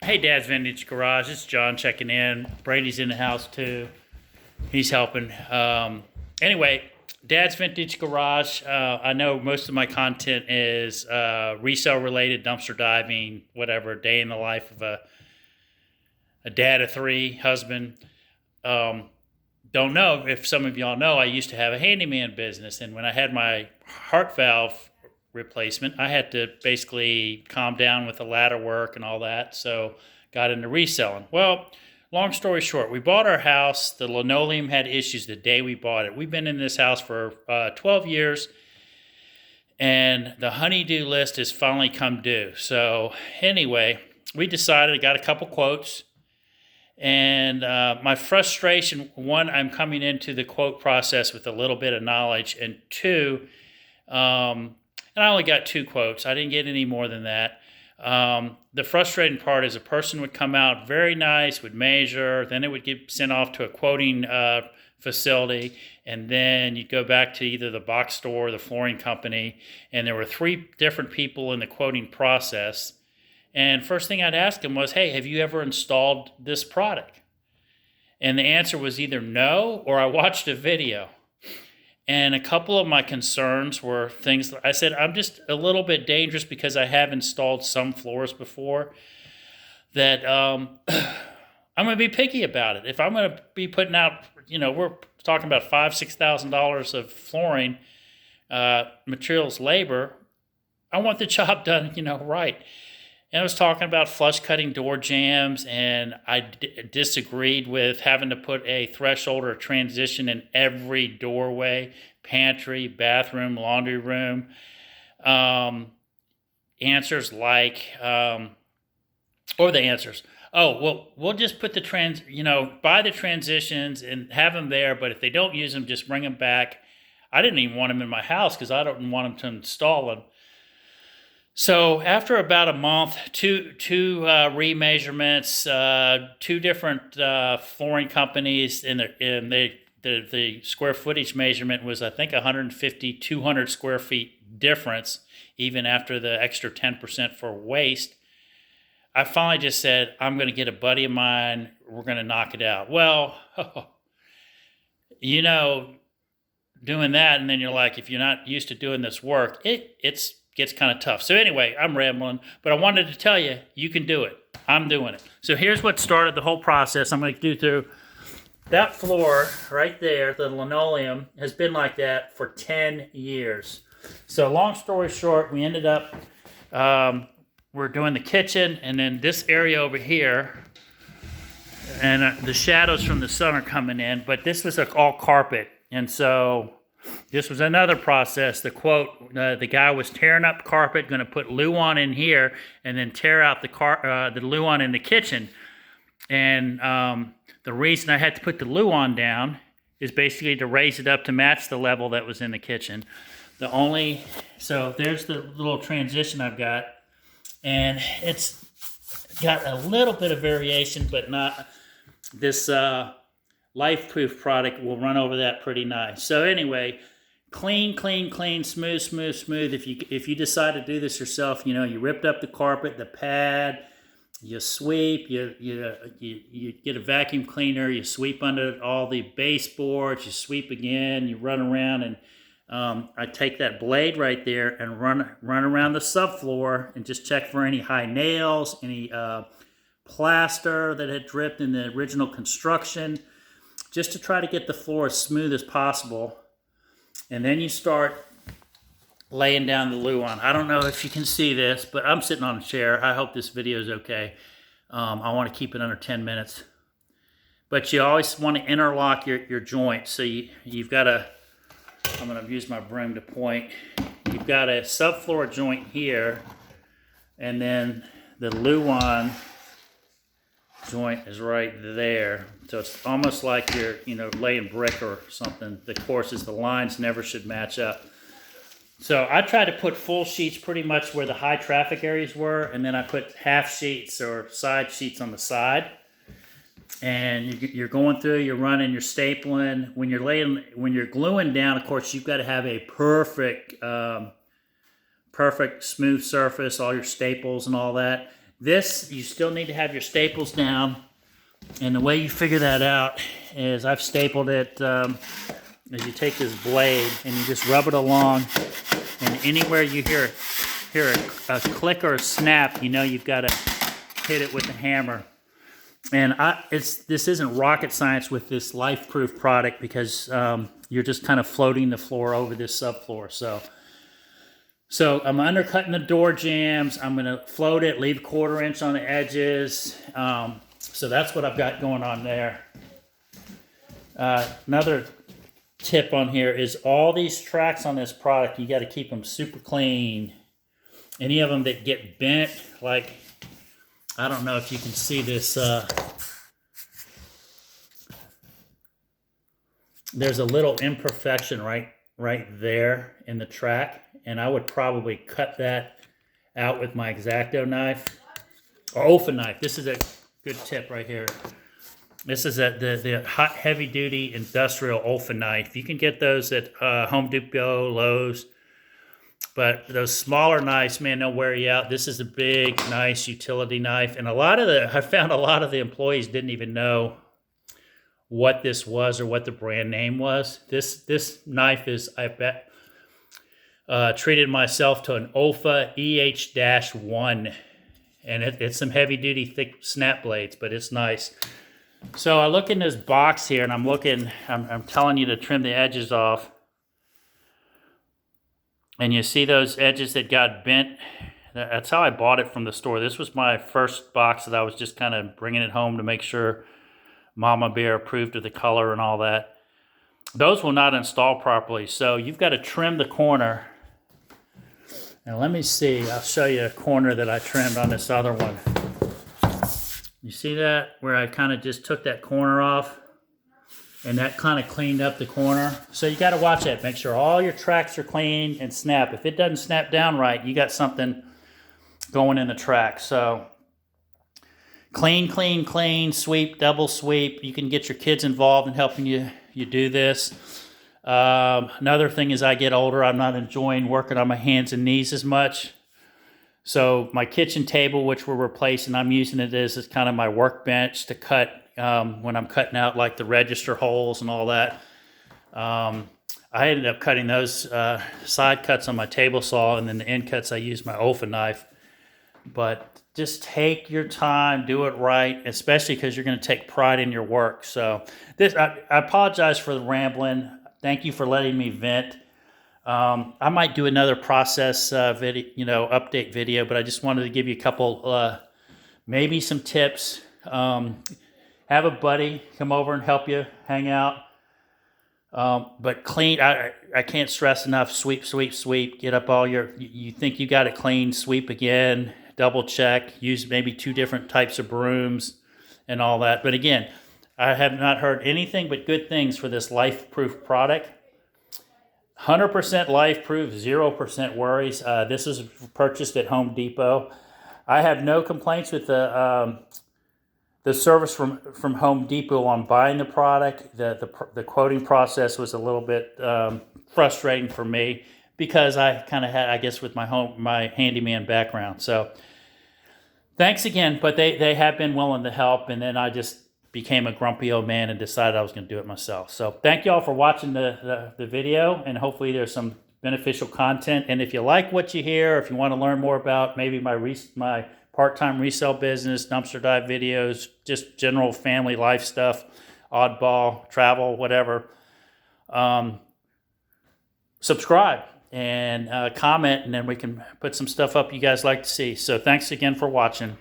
Hey, Dad's Vintage Garage. It's John checking in. Brady's in the house too. He's helping. Anyway, Dad's Vintage Garage. I know most of my content is resale related, dumpster diving, whatever, day in the life of a dad of three, husband. Don't know if some of y'all know, I used to have a handyman business. And when I had my heart valve replacement, I had to basically calm down with the ladder work and all that. So got into reselling. Well, long story short, we bought our house. The linoleum had issues the day we bought it. We've been in this house for 12 years, and the honeydew list has finally come due. So anyway, we decided, got a couple quotes, and my frustration, one, I'm coming into the quote process with a little bit of knowledge, and two, and I only got two quotes. I didn't get any more than that. The frustrating part is a person would come out very nice, would measure, then it would get sent off to a quoting facility, and then you'd go back to either the box store or the flooring company, and there were three different people in the quoting process. And first thing I'd ask them was, hey, have you ever installed this product? And the answer was either no, or I watched a video. And a couple of my concerns were things, I said, I'm just a little bit dangerous because I have installed some floors before, that I'm going to be picky about it. If I'm going to be putting out, we're talking about $5,000, $6,000 of flooring, materials, labor, I want the job done, right. And I was talking about flush cutting door jambs, and I disagreed with having to put a threshold or a transition in every doorway, pantry, bathroom, laundry room. Answers like, or the answers, oh, well, we'll just put the buy the transitions and have them there, but if they don't use them, just bring them back. I didn't even want them in my house because I don't want them to install them. So after about a month, two remeasurements, two different flooring companies, and the square footage measurement was, I think, 150, 200 square feet difference, even after the extra 10% for waste. I finally just said, I'm going to get a buddy of mine. We're going to knock it out. Well, doing that, and then you're like, if you're not used to doing this work, it's gets kind of tough. So anyway, I'm rambling, but I wanted to tell you, you can do it. I'm doing it. So here's what started the whole process. I'm going to do through that floor right there. The linoleum has been like that for 10 years. So long story short, we ended up, we're doing the kitchen, and then this area over here, and the shadows from the sun are coming in, but this was all carpet. And so this was another process. The quote, the guy was tearing up carpet, going to put Luan in here, and then tear out the Luan in the kitchen. And the reason I had to put the Luan down is basically to raise it up to match the level that was in the kitchen. So there's the little transition I've got, and it's got a little bit of variation, but not this. LifeProof product will run over that pretty nice. So anyway, clean, smooth. If you decide to do this yourself, you ripped up the carpet, the pad, you sweep, you get a vacuum cleaner, you sweep under all the baseboards, you sweep again, you run around, and I take that blade right there and run around the subfloor and just check for any high nails, any plaster that had dripped in the original construction, just to try to get the floor as smooth as possible. And then you start laying down the Luan. I don't know if you can see this, but I'm sitting on a chair. I hope this video is okay. I want to keep it under 10 minutes. But you always want to interlock your joints. So you've got I'm going to use my broom to point. You've got a subfloor joint here, and then the Luan joint is right there. So it's almost like you're, laying brick or something. The course is the lines never should match up. So I try to put full sheets pretty much where the high traffic areas were, and then I put half sheets or side sheets on the side. And you're going through, you're running, you're stapling. When you're gluing down, of course, you've got to have a perfect smooth surface, all your staples and all that. This, you still need to have your staples down. And the way you figure that out is I've stapled it as you take this blade and you just rub it along. And anywhere you hear a click or a snap, you know you've got to hit it with the hammer. And this isn't rocket science with this LifeProof product because you're just kind of floating the floor over this subfloor. So I'm undercutting the door jambs. I'm going to float it, leave 1/4 inch on the edges. So that's what I've got going on there. Another tip on here is all these tracks on this product, you got to keep them super clean. Any of them that get bent, like, I don't know if you can see this. There's a little imperfection right there in the track, and I would probably cut that out with my X-Acto knife or Olfa knife. This is a good tip right here. This is the hot heavy duty industrial Olfa knife. You can get those at Home Depot, Lowe's. But those smaller knives, man, they'll wear you out. This is a big, nice utility knife. And I found a lot of the employees didn't even know what this was or what the brand name was. This knife is, I bet, treated myself to an Olfa EH-1. And it's some heavy duty, thick snap blades, but it's nice. So I look in this box here and I'm telling you to trim the edges off. And you see those edges that got bent? That's how I bought it from the store. This was my first box that I was just kind of bringing it home to make sure Mama Bear approved of the color and all that. Those will not install properly, so you've got to trim the corner. Now let me see. I'll show you a corner that I trimmed on this other one. You see that? Where I kind of just took that corner off? And that kind of cleaned up the corner. So you got to watch that. Make sure all your tracks are clean and snap. If it doesn't snap down right, you got something going in the track. So clean, clean, clean, sweep, double sweep. You can get your kids involved in helping you do this. Another thing is I get older, I'm not enjoying working on my hands and knees as much. So my kitchen table, which we're replacing, I'm using it as kind of my workbench to cut when I'm cutting out like the register holes and all that. I ended up cutting those side cuts on my table saw, and then the end cuts I use my Olfa knife. But just take your time, do it right, especially because you're going to take pride in your work. So I apologize for the rambling. Thank you for letting me vent. I might do another process video, update video, but I just wanted to give you a couple, maybe some tips. Have a buddy come over and help you hang out. But clean, I can't stress enough, sweep, sweep, sweep. Get up all you think you got it clean, sweep again, double check, use maybe 2 different types of brooms and all that. But again, I have not heard anything but good things for this LifeProof product. 100% LifeProof, 0% worries. This is purchased at Home Depot. I have no complaints with the service from Home Depot on buying the product. The quoting process was a little bit frustrating for me because I kind of had, I guess, with my handyman background. So thanks again, but they have been willing to help, and then I just became a grumpy old man and decided I was going to do it myself. So thank you all for watching the video, and hopefully there's some beneficial content. And if you like what you hear, if you want to learn more about maybe my part-time resale business, dumpster dive videos, just general family life stuff, oddball, travel, whatever, subscribe and comment, and then we can put some stuff up you guys like to see. So thanks again for watching.